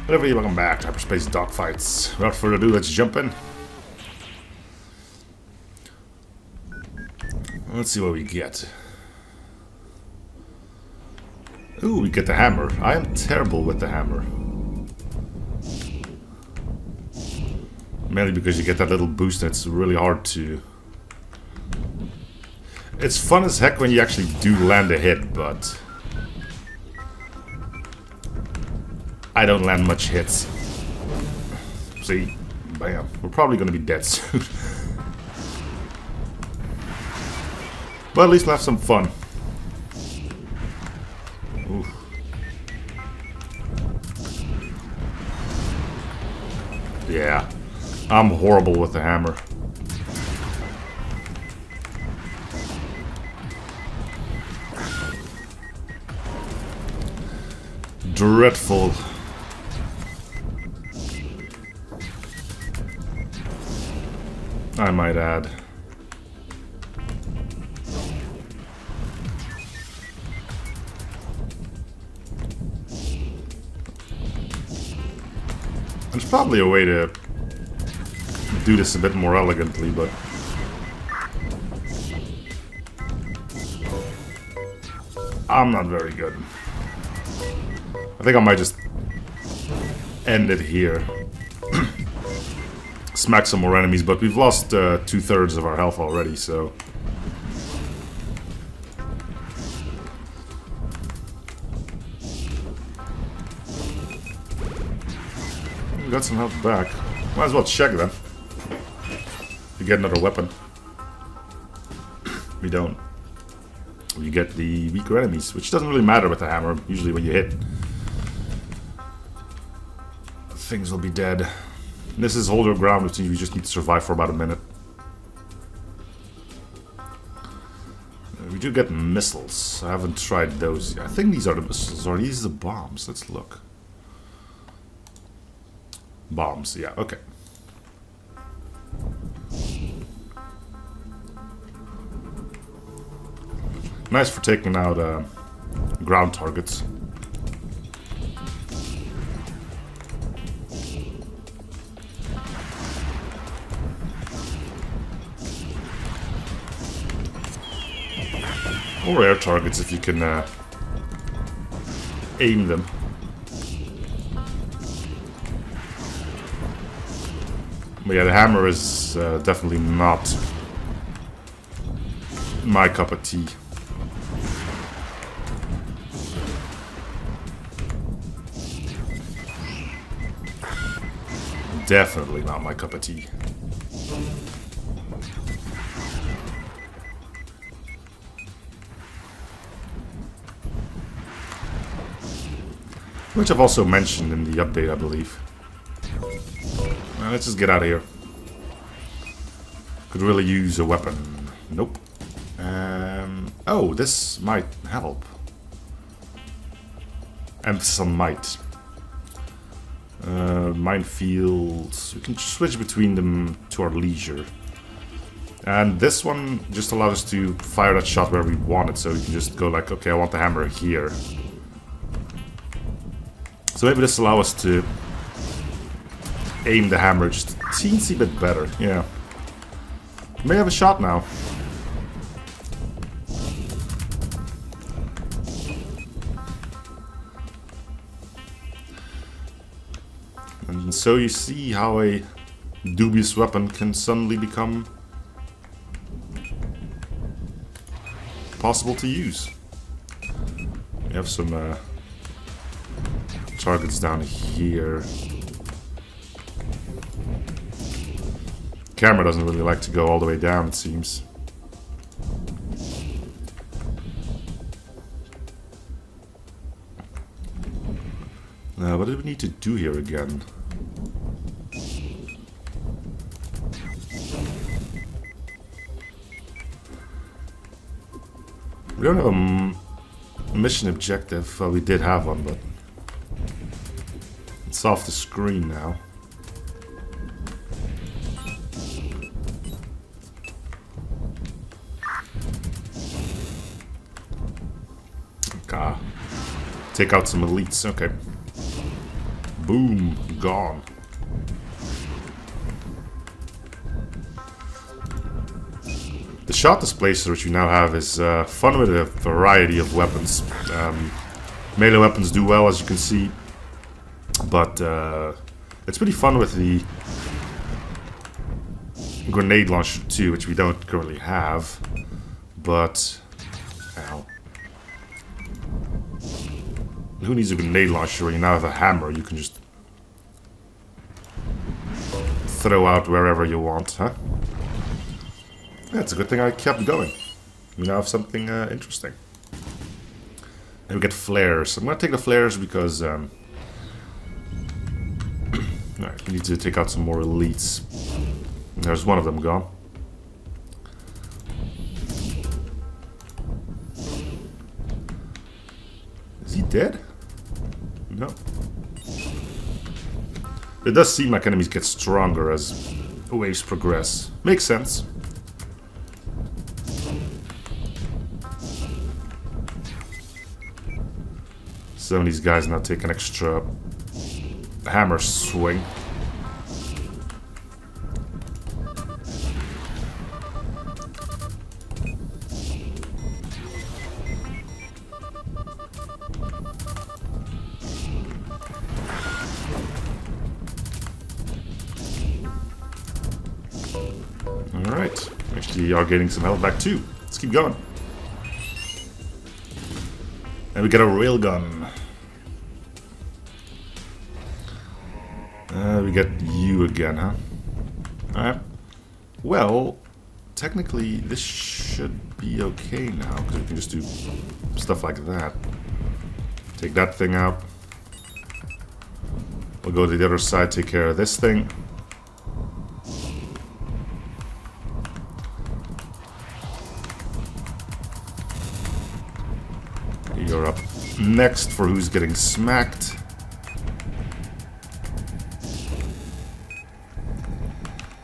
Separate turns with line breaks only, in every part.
Hello everybody, welcome back to Hyperspace Dogfights. Without further ado, let's jump in. Let's see what we get. Ooh, we get the hammer. I am terrible with the hammer. Mainly because you get that little boost and it's really hard to... It's fun as heck when you actually do land a hit, but... I don't land much hits. See? Bam. We're probably gonna be dead soon. But at least we'll have some fun. Oof. Yeah. I'm horrible with the hammer. Dreadful. I might add. There's probably a way to do this a bit more elegantly, but... I'm not very good. I think I might just end it here. Smack some more enemies, but we've lost 2/3 of our health already, so... We got some health back. Might as well check then. We get another weapon. We don't. We get the weaker enemies, which doesn't really matter with the hammer. Usually when you hit, things will be dead. This is hold your ground, which means we just need to survive for about a minute. We do get missiles. I haven't tried those yet. I think these are the missiles. Are these the bombs? Let's look. Bombs, yeah, okay. Nice for taking out ground targets. Or air targets if you can aim them. But yeah, the hammer is definitely not my cup of tea. Definitely not my cup of tea. Which I've also mentioned in the update, I believe. Let's just get out of here. Could really use a weapon. Nope. Oh, this might help. Emphasis on might. Minefields. We can switch between them to our leisure. And this one just allows us to fire that shot where we want it. So we can just go like, okay, I want the hammer here. So maybe this allows us to aim the hammer just a teensy bit better. Yeah. May have a shot now. And so you see how a dubious weapon can suddenly become possible to use. We have some targets down here. Camera doesn't really like to go all the way down, it seems. What do we need to do here again? We don't have a mission objective. Well, we did have one, but it's off the screen now. Take out some elites, okay. Boom. Gone. The shot displacer which you now have is fun with a variety of weapons. Melee weapons do well, as you can see, but it's pretty fun with the grenade launcher too, which we don't currently have. But ow. Who needs a grenade launcher when you now have a hammer you can just throw out wherever you want, huh? Yeah, it's a good thing I kept going. We now have something interesting. And we get flares. I'm gonna take the flares because alright, we need to take out some more elites. There's one of them gone. Is he dead? No. It does seem like enemies get stronger as waves progress. Makes sense. Some of these guys now take an extra hammer swing. Alright, actually are getting some health back too. Let's keep going. And we get a railgun. We get you again, huh? Alright. Well, technically this should be okay now, because we can just do stuff like that. Take that thing out. We'll go to the other side, take care of this thing. You're up next for who's getting smacked.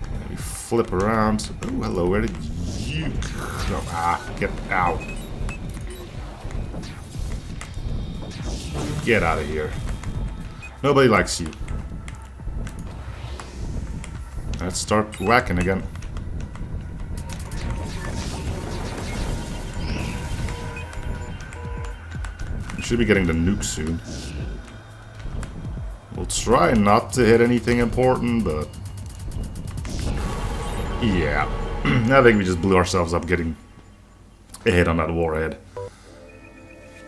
Let me flip around. Oh, hello, where did you come? Ah, get out. Get out of here. Nobody likes you. Let's start whacking again. Should be getting the nuke soon. We'll try not to hit anything important, but yeah. I think we just blew ourselves up getting a hit on that warhead.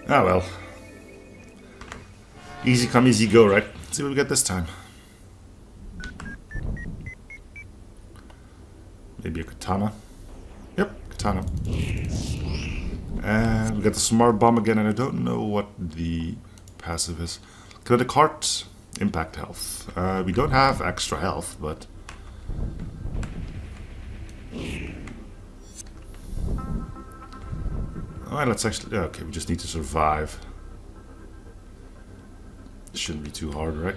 Ah well. Easy come, easy go, right? Let's see what we get this time. Maybe a katana. Yep, katana. And we got the smart bomb again, and I don't know what the passive is. Kinetic heart, impact health. We don't have extra health, but alright, let's actually. Okay, we just need to survive. Shouldn't be too hard, right?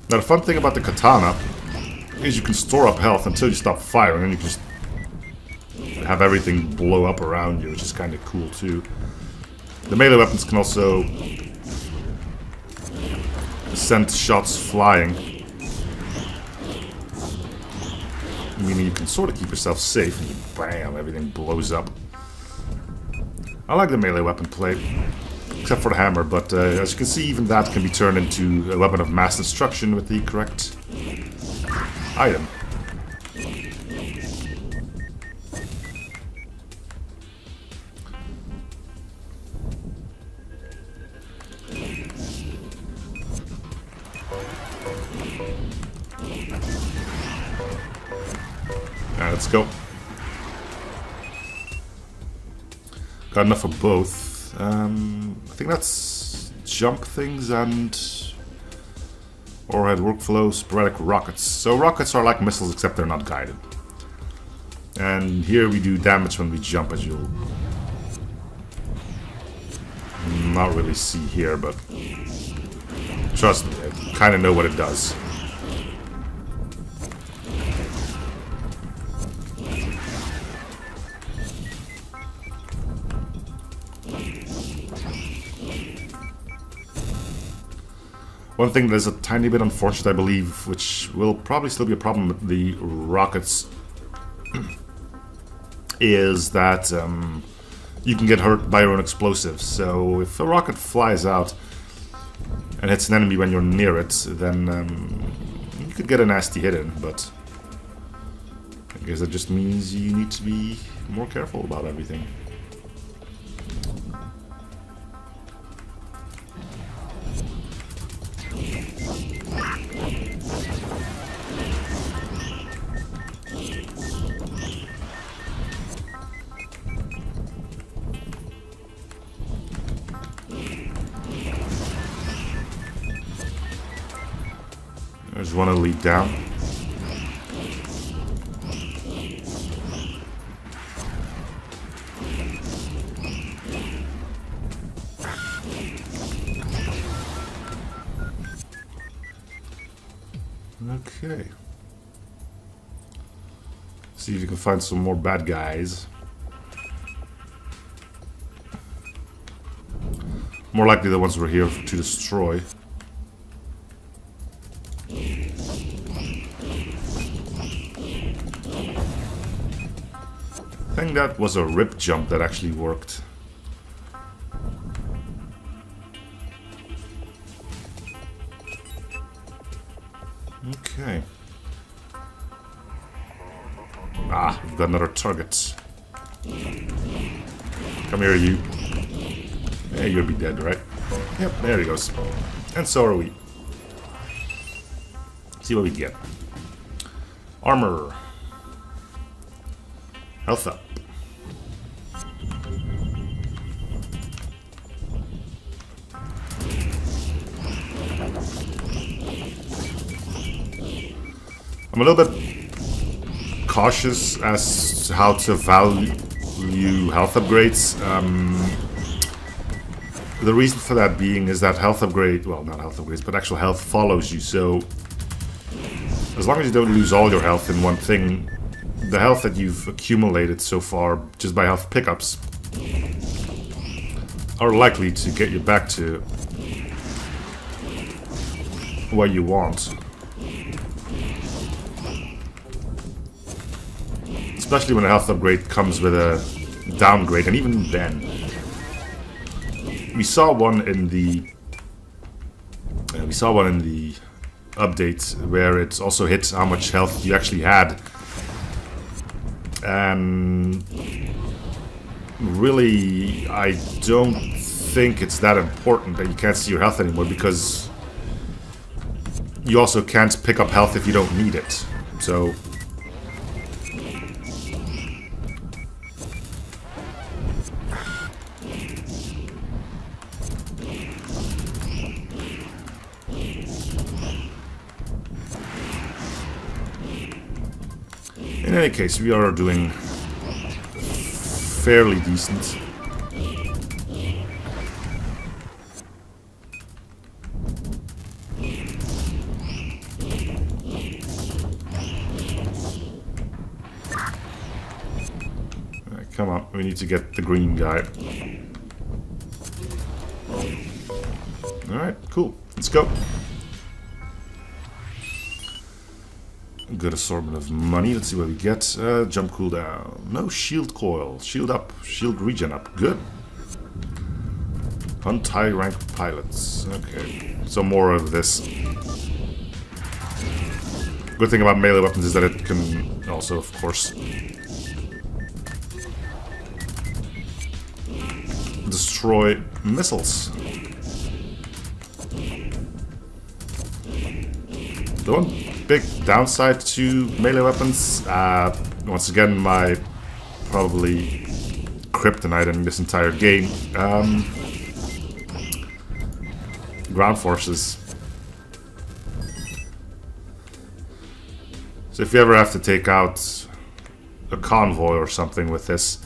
Now, the fun thing about the katana is you can store up health until you stop firing, and you can just have everything blow up around you, which is kind of cool too. The melee weapons can also send shots flying, meaning you can sort of keep yourself safe and bam, everything blows up. I like the melee weapon play, except for the hammer, but as you can see, even that can be turned into a weapon of mass destruction with the correct item. Let's go. Got enough of both. I think that's jump things and overhead workflow, sporadic rockets. So rockets are like missiles, except they're not guided. And here we do damage when we jump, as you'll not really see here, but trust me, I kind of know what it does. One thing that is a tiny bit unfortunate, I believe, which will probably still be a problem with the rockets, is that you can get hurt by your own explosives. So if a rocket flies out and hits an enemy when you're near it, then you could get a nasty hit in, but I guess that just means you need to be more careful about everything. There's one elite down. Okay. See if you can find some more bad guys. More likely the ones we're here to destroy. I think that was a rip jump that actually worked. Okay. Ah, we've got another target. Come here, you. Yeah, you'll be dead, right? Yep, there he goes. And so are we. See what we get. Armor. Health up. I'm a little bit cautious as to how to value health upgrades. The reason for that being is that health upgrade, well, not health upgrades, but actual health follows you. So as long as you don't lose all your health in one thing, the health that you've accumulated so far just by health pickups are likely to get you back to what you want. Especially when a health upgrade comes with a downgrade, and even then. We saw one in the update where it also hit how much health you actually had. And really, I don't think it's that important that you can't see your health anymore, because you also can't pick up health if you don't need it. So in any case, we are doing fairly decent. Alright, come on, we need to get the green guy. Alright, cool. Let's go. Good assortment of money. Let's see what we get. Jump cooldown. No shield coil. Shield up. Shield regen up. Good. Hunt high rank pilots. Okay. So more of this. Good thing about melee weapons is that it can also, of course, destroy missiles. The one big downside to melee weapons, once again, my probably kryptonite in this entire game, ground forces. So if you ever have to take out a convoy or something with this,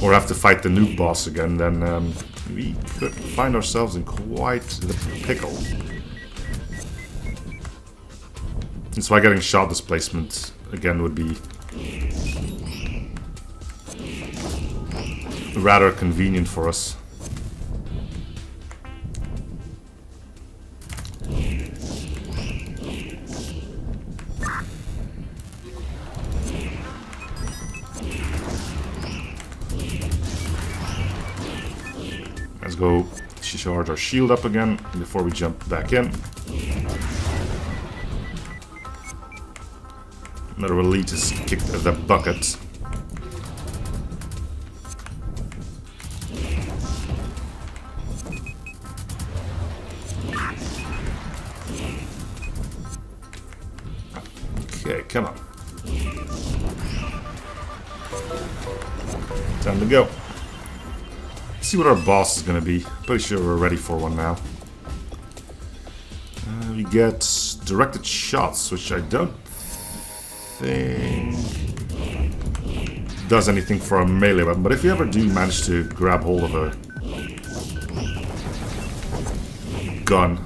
or have to fight the nuke boss again, then we could find ourselves in quite the pickle. That's why getting shot displacement again would be rather convenient for us. go charge our shield up again before we jump back in. Another elite is kicked the bucket. Okay, come on. Time to go. See what our boss is gonna be. Pretty sure we're ready for one now. We get directed shots, which I don't think does anything for a melee weapon, but if you ever do manage to grab hold of a gun,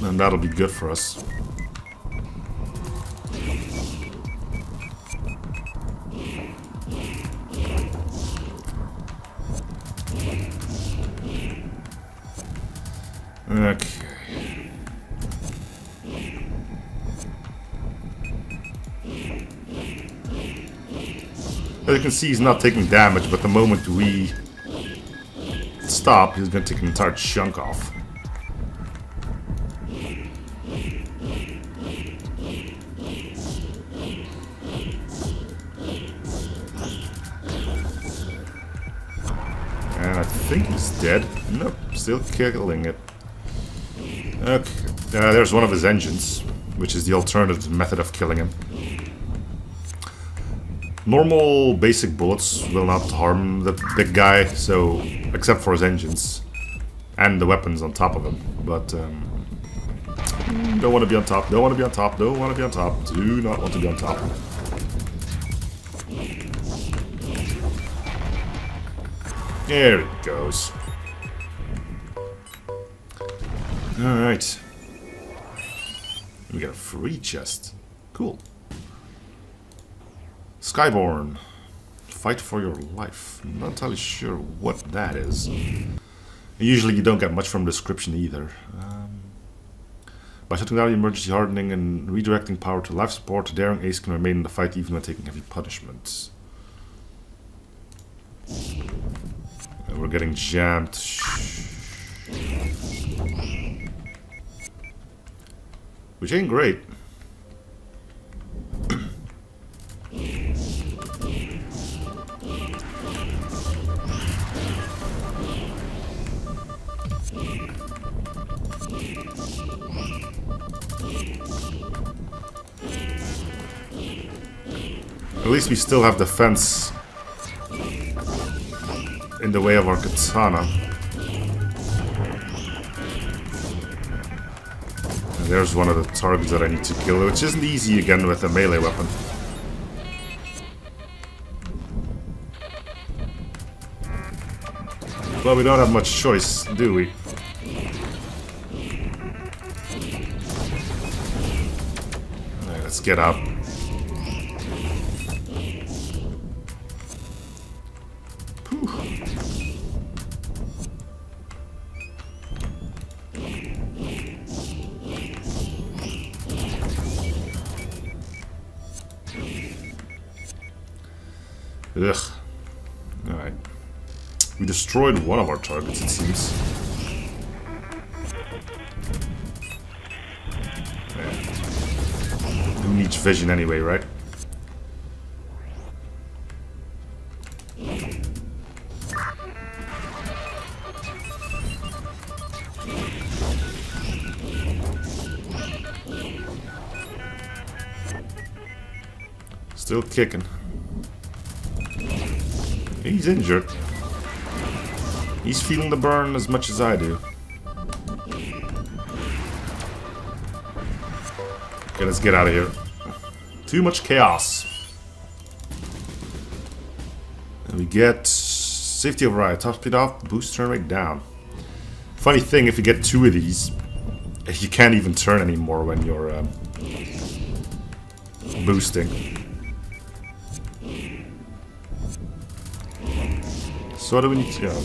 then that'll be good for us. Okay. As you can see, he's not taking damage, but the moment we stop, he's going to take an entire chunk off. And I think he's dead. Nope, still killing it. Okay, there's one of his engines, which is the alternative method of killing him. Normal basic bullets will not harm the big guy, so except for his engines and the weapons on top of him. But don't want to be on top. Don't want to be on top. Don't want to be on top. Do not want to be on top. There it goes. Alright. We got a free chest. Cool. Skyborn. Fight for your life. I'm not entirely sure what that is. Usually you don't get much from the description either. By shutting down the emergency hardening and redirecting power to life support, the daring ace can remain in the fight even when taking heavy punishments. And we're getting jammed. Which ain't great. At least we still have defense in the way of our katana. There's one of the targets that I need to kill, which isn't easy again with a melee weapon. Well, we don't have much choice, do we? Alright, let's get out. Ugh. Alright. We destroyed one of our targets, it seems. Yeah. Who needs vision anyway, right? Still kicking. He's injured. He's feeling the burn as much as I do. Okay, let's get out of here. Too much chaos. And we get safety override. Top speed off, boost turn rate down. Funny thing, if you get two of these, you can't even turn anymore when you're boosting. So what do we need to go?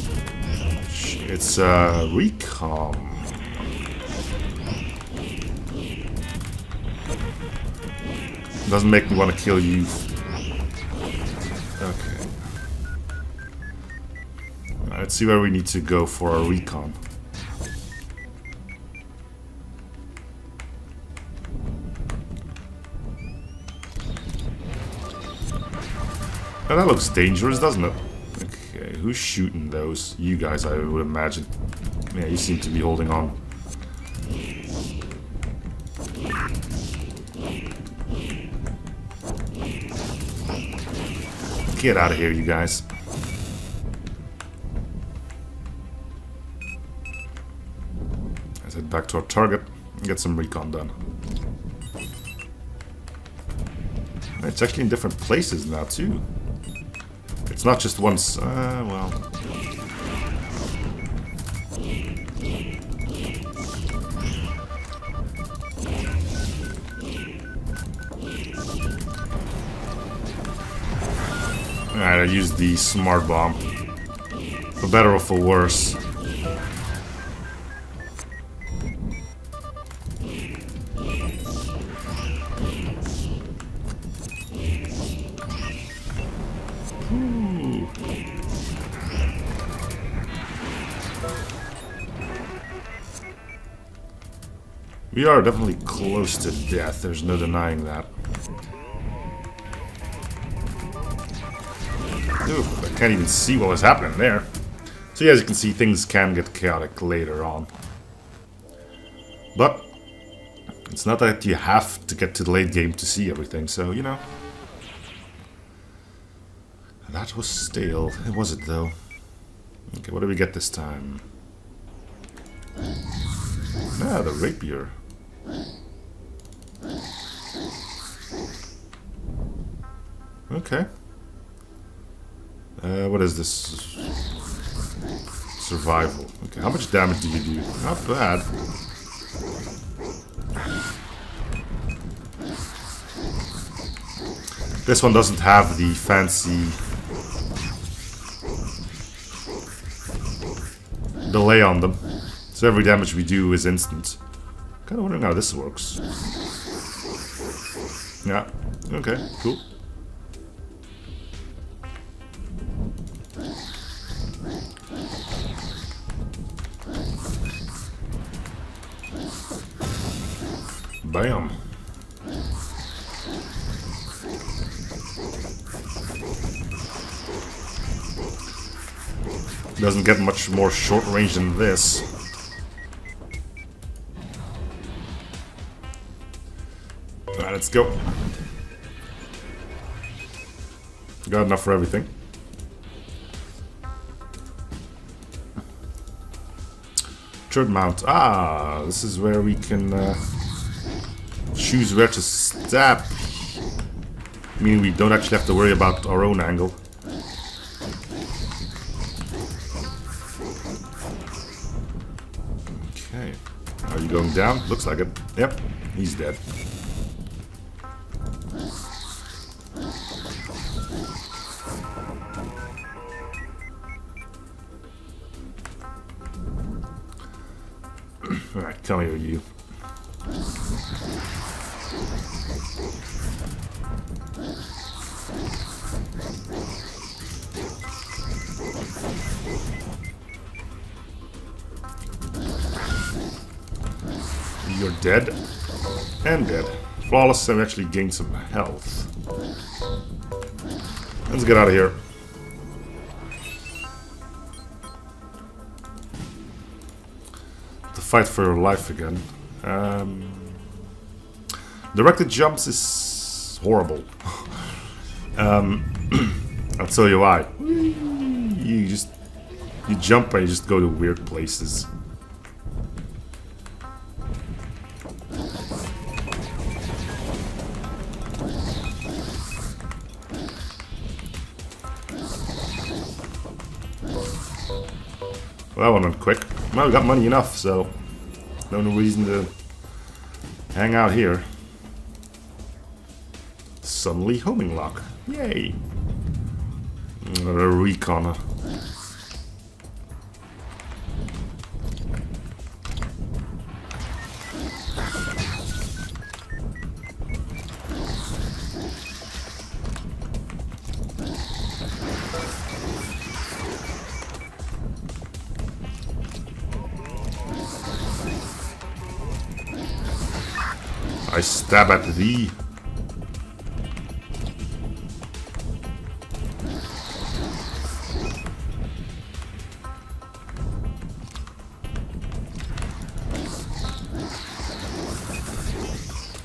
It's recon. Doesn't make me want to kill you. Okay. Let's see where we need to go for our recon. Oh, that looks dangerous, doesn't it? Okay, who's shooting those? You guys, I would imagine. Yeah, you seem to be holding on. Get out of here, you guys. Let's head back to our target and get some recon done. It's actually in different places now, too. It's not just once. Well. Alright, I used the smart bomb. For better or for worse. We are definitely close to death, there's no denying that. Oof, I can't even see what was happening there. So yeah, as you can see, things can get chaotic later on. But it's not that you have to get to the late game to see everything, so you know. That was stale. Was it though? Okay, what do we get this time? Ah, the rapier. Okay. What is this? Survival. Okay, how much damage do you do? Not bad. This one doesn't have the fancy delay on them. So every damage we do is instant. Kind of wondering how this works. Yeah, okay, cool. Bam. Doesn't get much more short range than this. Alright, let's go. Got enough for everything. Third mount. Ah, this is where we can choose where to stab. Meaning we don't actually have to worry about our own angle. Okay. Are you going down? Looks like it. Yep, he's dead. Alright, come here, you. You're dead. And dead. Flawless and actually gained some health. Let's get out of here. Fight for your life again. Directed jumps is horrible. I'll tell you why. You jump and you just go to weird places. Well, that one went quick. Well, we got money enough, so no reason to hang out here. Suddenly homing lock. Yay! Another recon. I stab at thee.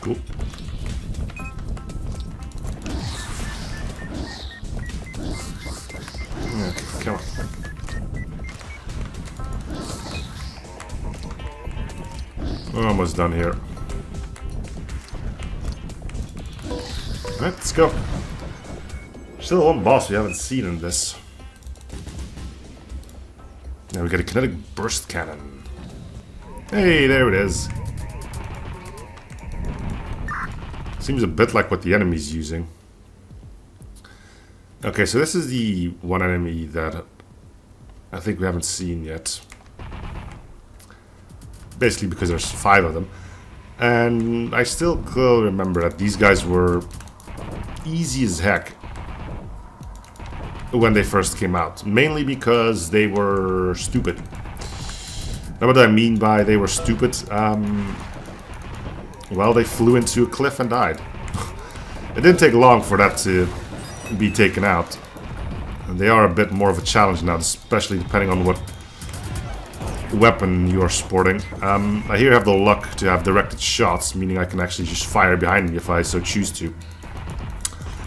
Cool. Okay, come on. We're almost done here. Alright, let's go. Still one boss we haven't seen in this. Now we got a kinetic burst cannon. Hey, there it is. Seems a bit like what the enemy's using. Okay, so this is the one enemy that I think we haven't seen yet. Basically because there's 5 of them. And I still clearly remember that these guys were easy as heck when they first came out. Mainly because they were stupid. Now what do I mean by they were stupid? Well, they flew into a cliff and died. It didn't take long for that to be taken out. And they are a bit more of a challenge now, especially depending on what weapon you are sporting. I here have the luck to have directed shots, meaning I can actually just fire behind me if I so choose to.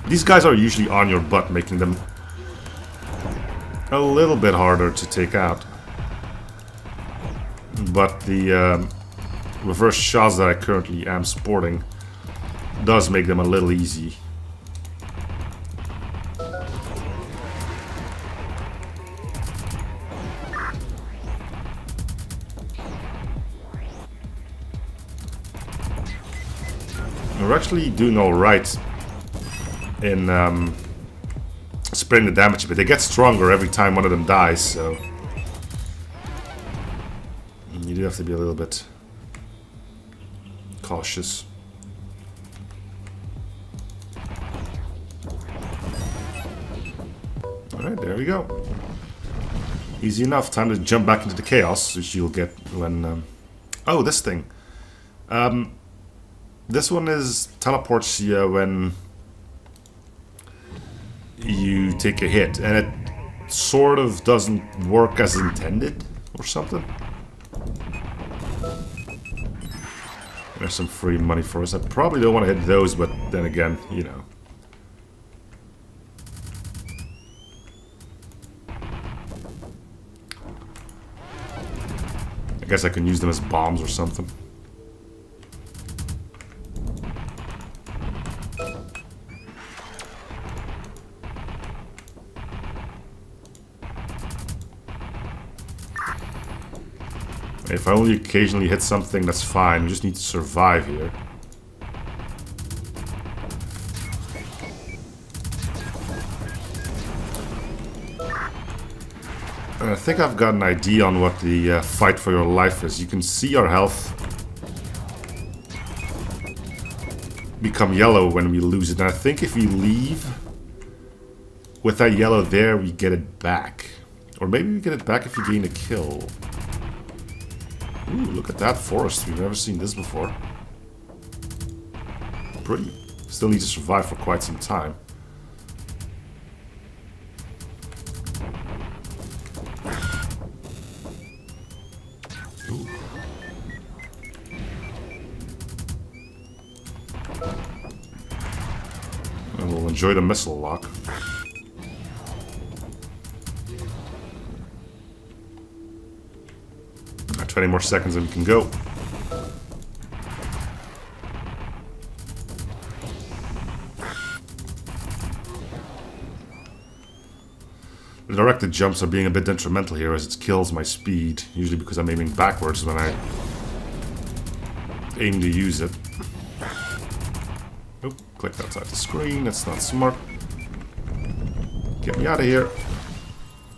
These guys are usually on your butt, making them a little bit harder to take out. But the reverse shots that I currently am sporting does make them a little easy. We're actually doing alright in spreading the damage, but they get stronger every time one of them dies, so you do have to be a little bit cautious. Alright, there we go. Easy enough. Time to jump back into the chaos, which you'll get when... Oh, this thing. This one teleports you when you take a hit, and it sort of doesn't work as intended, or something. There's some free money for us. I probably don't want to hit those, but then again, you know. I guess I can use them as bombs or something. If I only occasionally hit something, that's fine. We just need to survive here. And I think I've got an idea on what the fight for your life is. You can see our health become yellow when we lose it. And I think if we leave with that yellow there, we get it back. Or maybe we get it back if you gain a kill. Ooh, look at that forest. We've never seen this before. Pretty. Still need to survive for quite some time. Ooh. And we'll enjoy the missile lock. 20 more seconds and we can go. The directed jumps are being a bit detrimental here as it kills my speed, usually because I'm aiming backwards when I aim to use it. Oh, clicked outside the screen, that's not smart. Get me out of here.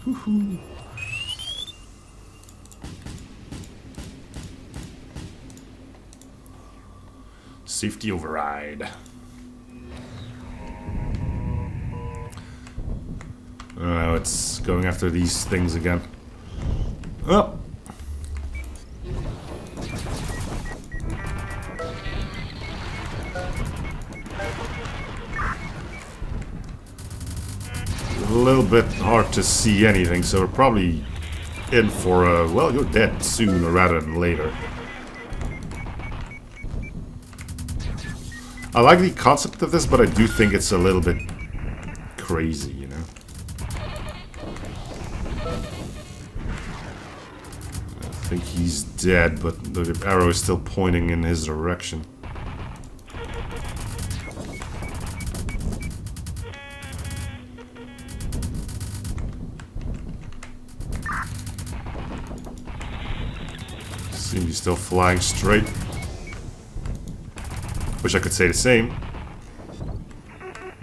Woohoo. Safety override. Oh, it's going after these things again. Oh. little bit hard to see anything, so we're probably in for a... well, you're dead sooner rather than later. I like the concept of this, but I do think it's a little bit crazy, you know? I think he's dead, but the arrow is still pointing in his direction. Seems he's still flying straight. Wish I could say the same.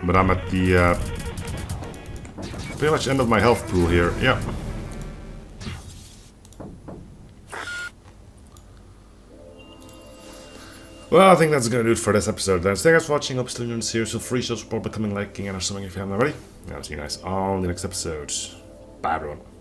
But I'm at the pretty much end of my health pool here. Yeah. Well, I think that's gonna do it for this episode then. So thanks for watching. Hope you're still enjoying the series. Feel free to support by becoming, liking, and or something if you haven't already. And I'll see you guys on the next episode. Bye everyone.